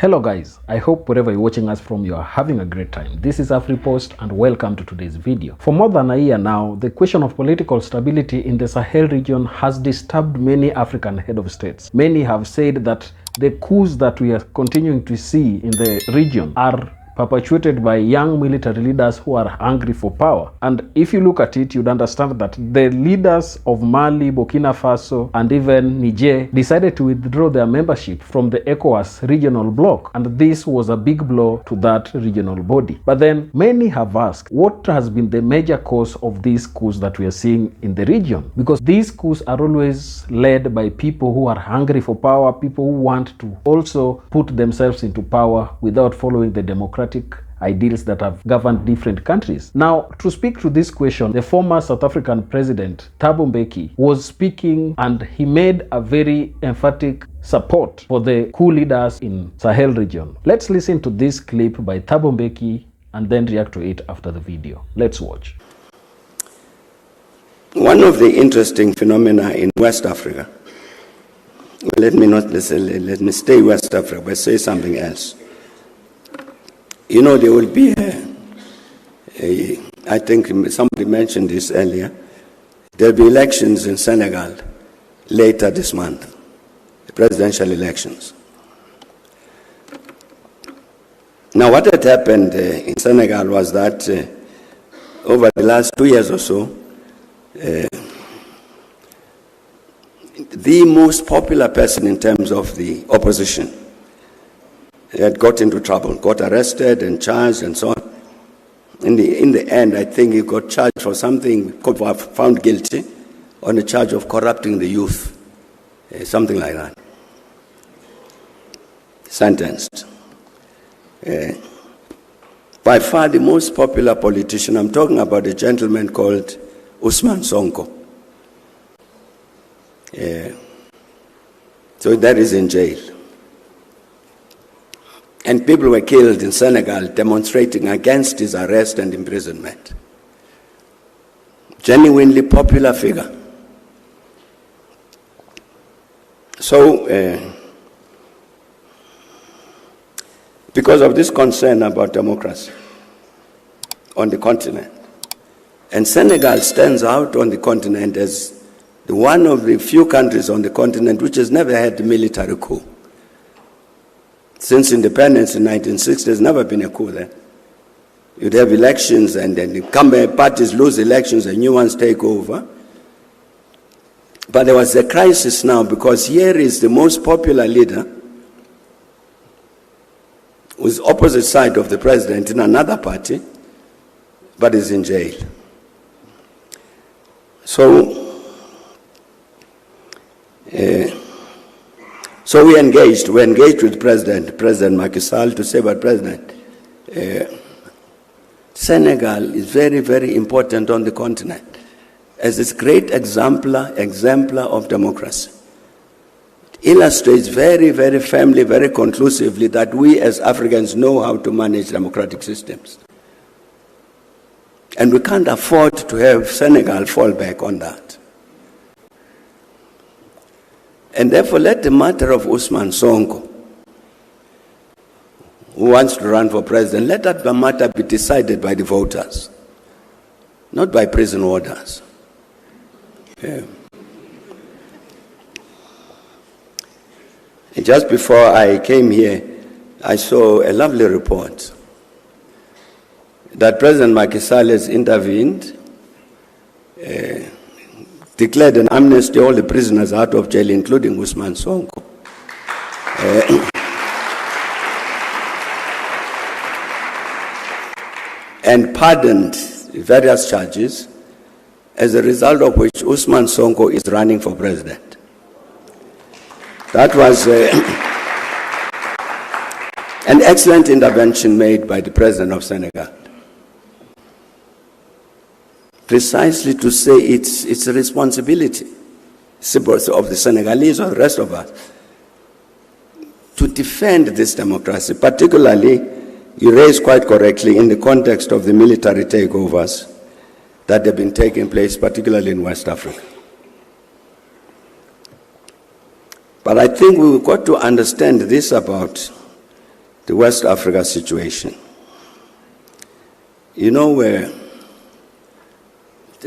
Hello guys, I hope wherever you're watching us from you are having a great time. This is AfriPost and welcome to today's video. For more than a year now, the question of political stability in the Sahel region has disturbed many African head of states. Many have said that the coups that we are continuing to see in the region are perpetuated by young military leaders who are hungry for power. And if you look at it, you'd understand that the leaders of Mali, Burkina Faso, and even Niger decided to withdraw their membership from the ECOWAS regional bloc. And this was a big blow to that regional body. But then many have asked, what has been the major cause of these coups that we are seeing in the region? Because these coups are always led by people who are hungry for power, people who want to also put themselves into power without following the democratic ideals that have governed different countries. Now, to speak to this question, the former South African president, THABO MBEKI, was speaking and he made a very emphatic support for the coup leaders in Sahel region. Let's listen to this clip by THABO MBEKI and then react to it after the video. Let's watch. One of the interesting phenomena in West Africa, let me stay West Africa, but say something else. You know, there will be I think somebody mentioned this earlier, there will be elections in Senegal later this month, presidential elections. Now, what had happened in Senegal was that over the last 2 years or so, the most popular person in terms of the opposition had got into trouble, got arrested and charged and so on. In the end, I think he got charged for something, found guilty on the charge of corrupting the youth, something like that. Sentenced. By far the most popular politician, I'm talking about a gentleman called Ousmane Sonko. So that is in jail. And people were killed in Senegal demonstrating against his arrest and imprisonment. Genuinely popular figure. So, because of this concern about democracy on the continent, and Senegal stands out on the continent as one of the few countries on the continent which has never had a military coup. Since independence in 1960, there's never been a coup there. You'd have elections and then the incumbent parties lose elections and new ones take over. But there was a crisis now because here is the most popular leader who's opposite side of the president in another party, but is in jail. So we engaged with President Macky Sall to say, but President, Senegal is very, very important on the continent as this great exemplar of democracy. It illustrates very, very firmly, very conclusively that we as Africans know how to manage democratic systems. And we can't afford to have Senegal fall back on that. And therefore, let the matter of Ousmane Sonko, who wants to run for president, let that matter be decided by the voters, not by prison orders. Yeah. And just before I came here, I saw a lovely report that President Macky Sall has intervened, declared an amnesty all the prisoners out of jail, including Ousmane Sonko. And pardoned various charges, as a result of which Ousmane Sonko is running for president. That was an excellent intervention made by the president of Senegal. Precisely to say it's a responsibility of the Senegalese or the rest of us to defend this democracy, particularly, you raised quite correctly, in the context of the military takeovers that have been taking place, particularly in West Africa. But I think we've got to understand this about the West Africa situation. You know, a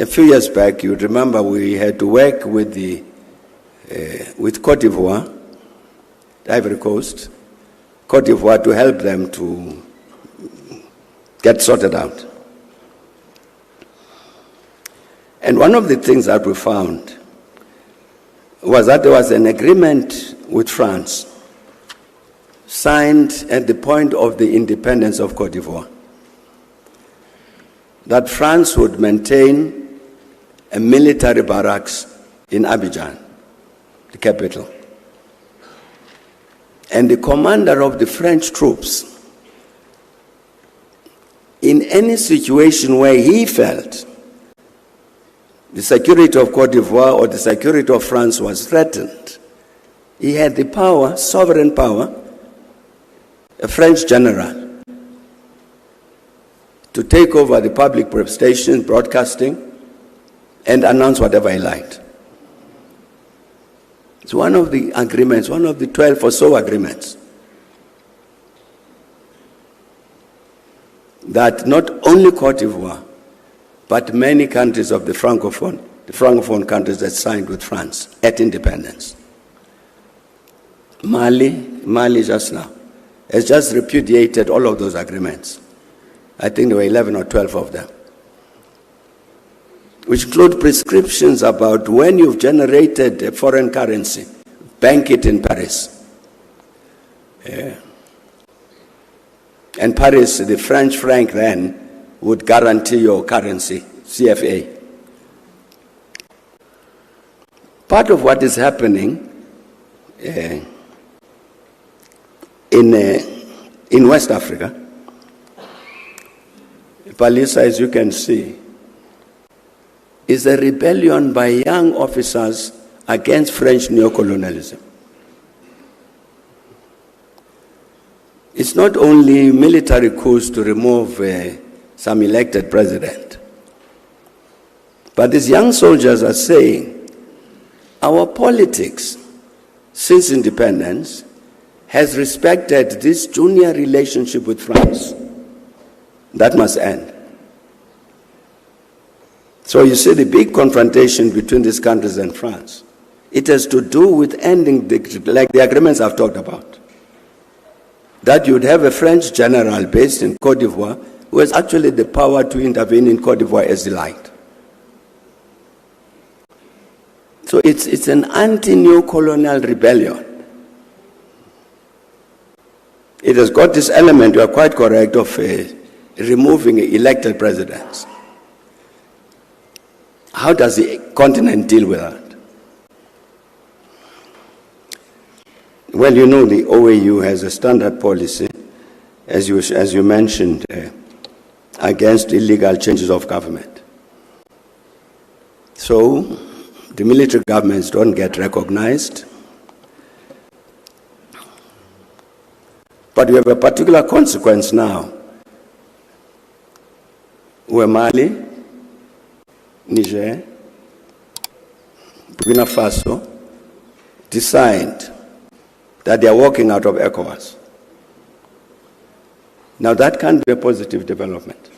few years back, you remember we had to work with Côte d'Ivoire, the Ivory Coast, Côte d'Ivoire, to help them to get sorted out. And one of the things that we found was that there was an agreement with France signed at the point of the independence of Côte d'Ivoire, that France would maintain a military barracks in Abidjan, the capital. And the commander of the French troops, in any situation where he felt the security of Côte d'Ivoire or the security of France was threatened, he had the power, sovereign power, a French general, to take over the public station broadcasting and announce whatever he liked. It's one of the agreements, one of the 12 or so agreements, that not only Côte d'Ivoire, but many countries of the Francophone countries that signed with France at independence. Mali just now, has just repudiated all of those agreements. I think there were 11 or 12 of them, which include prescriptions about when you've generated a foreign currency, bank it in Paris. And Paris, the French franc then, would guarantee your currency, CFA. Part of what is happening in West Africa, Palisa, as you can see, is a rebellion by young officers against French neo-colonialism. It's not only military coups to remove some elected president, but these young soldiers are saying our politics since independence has respected this junior relationship with France. That must end. So you see the big confrontation between these countries and France. It has to do with ending, like the agreements I've talked about. That you'd have a French general based in Côte d'Ivoire who has actually the power to intervene in Côte d'Ivoire as he liked. So it's an anti-neo-colonial rebellion. It has got this element, you are quite correct, of removing elected presidents. How does the continent deal with that? Well, you know, the OAU has a standard policy, as you mentioned, against illegal changes of government. So the military governments don't get recognized. But we have a particular consequence now, where Mali, Niger, Burkina Faso decide that they are walking out of ECOWAS. Now that can be a positive development.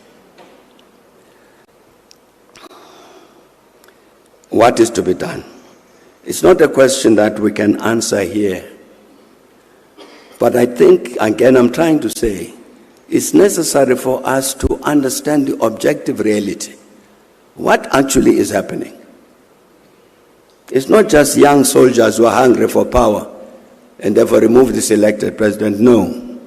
What is to be done? It's not a question that we can answer here. But I think, again, I'm trying to say, it's necessary for us to understand the objective reality. What actually is happening? It's not just young soldiers who are hungry for power and therefore remove this elected president. No.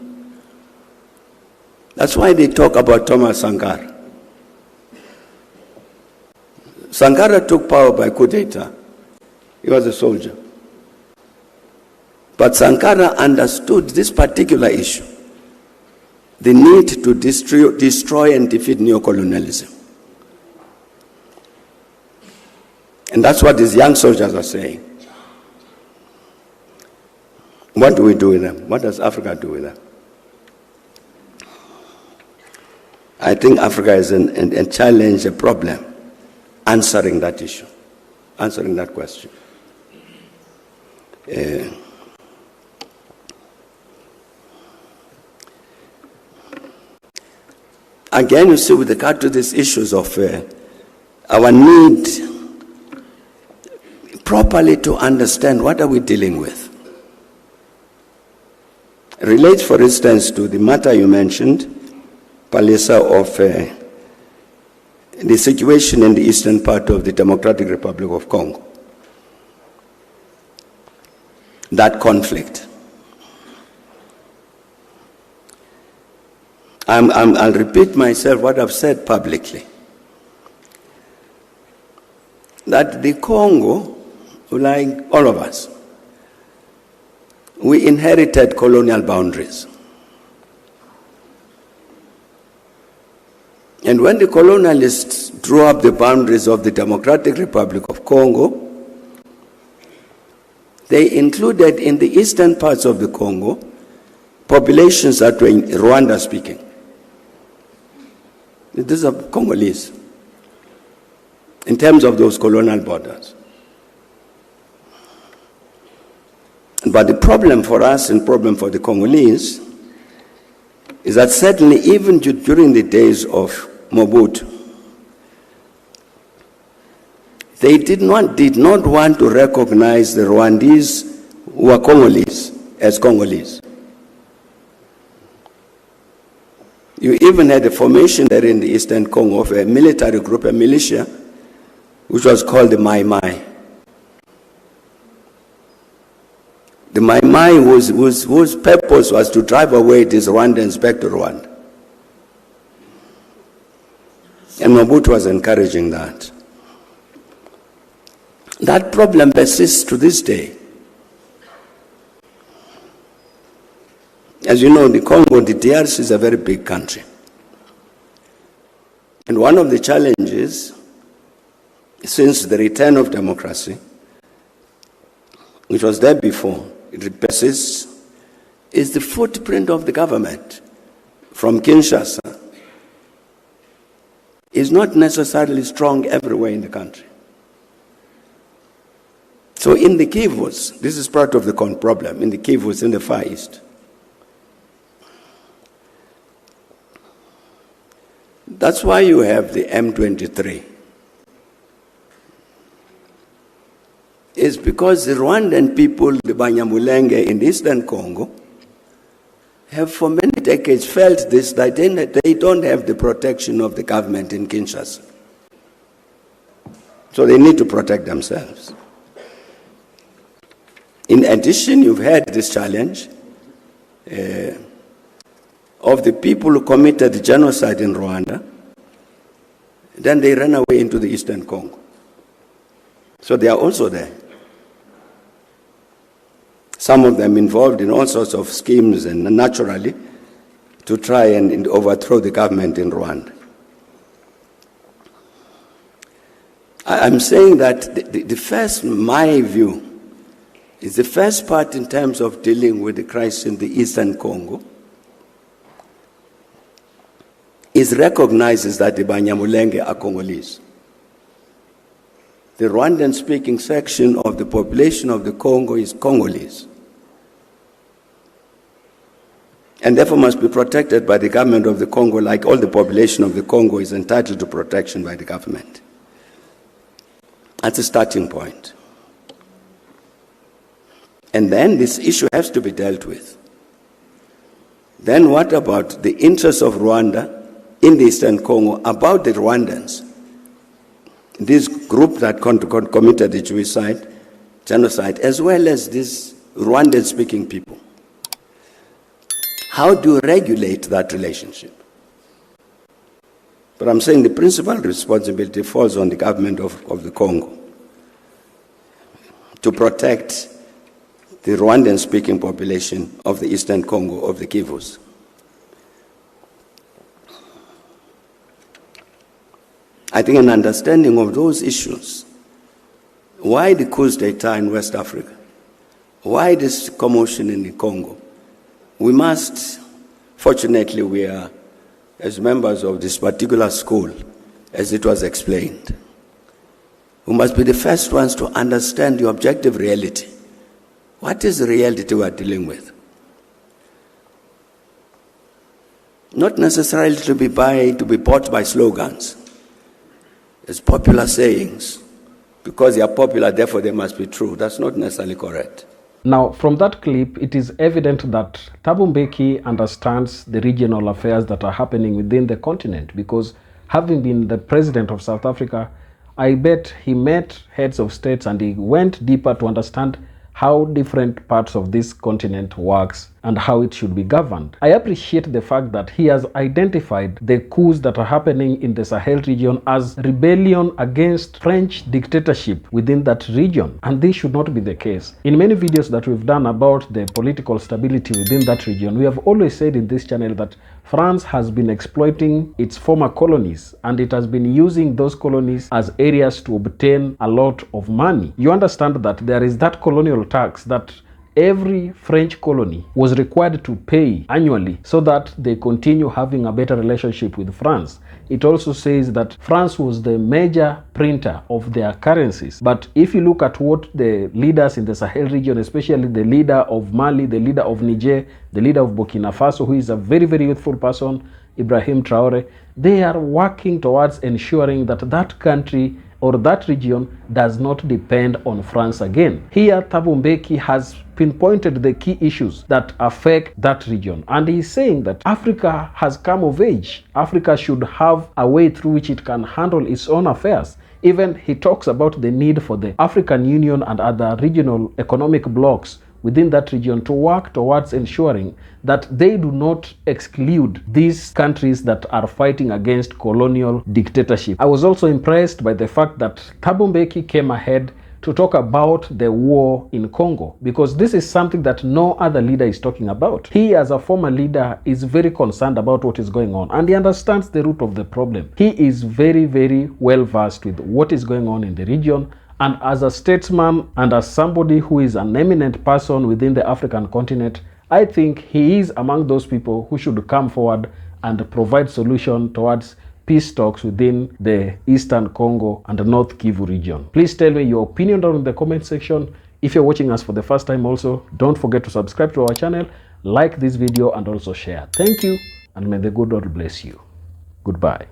That's why they talk about Thomas Sankara. Sankara took power by coup d'etat. He was a soldier. But Sankara understood this particular issue, the need to destroy and defeat neo-colonialism. And that's what these young soldiers are saying. What do we do with them? What does Africa do with them? I think Africa is a challenge, a problem, answering that issue, answering that question. again, you see, with regard to these issues of our need properly to understand what are we dealing with. It relates, for instance, to the matter you mentioned, Palisa, of the situation in the eastern part of the Democratic Republic of Congo. That conflict. I'll repeat myself what I've said publicly. That the Congo, like all of us, we inherited colonial boundaries. And when the colonialists drew up the boundaries of the Democratic Republic of Congo, they included in the eastern parts of the Congo populations that were Rwanda speaking. These are Congolese in terms of those colonial borders. But the problem for us and problem for the Congolese is that certainly even during the days of Mobutu, they did not want to recognize the Rwandese who were Congolese as Congolese. You even had a formation there in the Eastern Congo of a military group, a militia, which was called the Mai Mai. The Mai Mai whose purpose was to drive away these Rwandans back to Rwanda. And Mobutu was encouraging that. That problem persists to this day. As you know, the Congo, the DRC, is a very big country. And one of the challenges since the return of democracy, which was there before, it persists, is the footprint of the government from Kinshasa is not necessarily strong everywhere in the country. So in the Kivus, this is part of the problem, in the Kivus in the Far East. That's why you have the M23. It's because the Rwandan people, the Banyamulenge in Eastern Congo, have for many decades felt this, that they don't have the protection of the government in Kinshasa. So they need to protect themselves. In addition, you've had this challenge of the people who committed the genocide in Rwanda, then they ran away into the Eastern Congo. So they are also there. Some of them involved in all sorts of schemes and naturally to try and overthrow the government in Rwanda. I'm saying that the first, my view, is the first part in terms of dealing with the crisis in the Eastern Congo is recognizes that the Banyamulenge are Congolese. The Rwandan-speaking section of the population of the Congo is Congolese, and therefore must be protected by the government of the Congo, like all the population of the Congo is entitled to protection by the government. That's a starting point. And then this issue has to be dealt with. Then what about the interests of Rwanda in the Eastern Congo, about the Rwandans, this group that committed the genocide, as well as these Rwandan-speaking people? How do you regulate that relationship? But I'm saying the principal responsibility falls on the government of the Congo to protect the Rwandan-speaking population of the Eastern Congo, of the Kivus. I think an understanding of those issues, why the coup d'etat in West Africa, why this commotion in the Congo, we must, fortunately we are, as members of this particular school, as it was explained, we must be the first ones to understand the objective reality. What is the reality we are dealing with? not necessarily to be bought by slogans. It's popular sayings. Because they are popular, therefore they must be true. That's not necessarily correct. Now, from that clip, it is evident that Thabo Mbeki understands the regional affairs that are happening within the continent, because having been the president of South Africa, I bet he met heads of states and he went deeper to understand how different parts of this continent works and how it should be governed. I appreciate the fact that he has identified the coups that are happening in the Sahel region as rebellion against French dictatorship within that region, and this should not be the case. In many videos that we've done about the political stability within that region, we have always said in this channel that France has been exploiting its former colonies, and it has been using those colonies as areas to obtain a lot of money. You understand that there is that colonial tax that every French colony was required to pay annually so that they continue having a better relationship with France. It also says that France was the major printer of their currencies. But if you look at what the leaders in the Sahel region, especially the leader of Mali, the leader of Niger, the leader of Burkina Faso, who is a very, very youthful person, Ibrahim Traore, they are working towards ensuring that that country or that region does not depend on France again. Here, Thabo Mbeki has pinpointed the key issues that affect that region, and he's saying that Africa has come of age. Africa should have a way through which it can handle its own affairs. Even he talks about the need for the African Union and other regional economic blocs within that region to work towards ensuring that they do not exclude these countries that are fighting against colonial dictatorship. I was also impressed by the fact that Thabo Mbeki came ahead to talk about the war in Congo, because this is something that no other leader is talking about. He, as a former leader, is very concerned about what is going on, and he understands the root of the problem. He is very, very well versed with what is going on in the region. And as a statesman and as somebody who is an eminent person within the African continent, I think he is among those people who should come forward and provide solution towards peace talks within the Eastern Congo and the North Kivu region. Please tell me your opinion down in the comment section. If you're watching us for the first time also, don't forget to subscribe to our channel, like this video, and also share. Thank you, and may the good Lord bless you. Goodbye.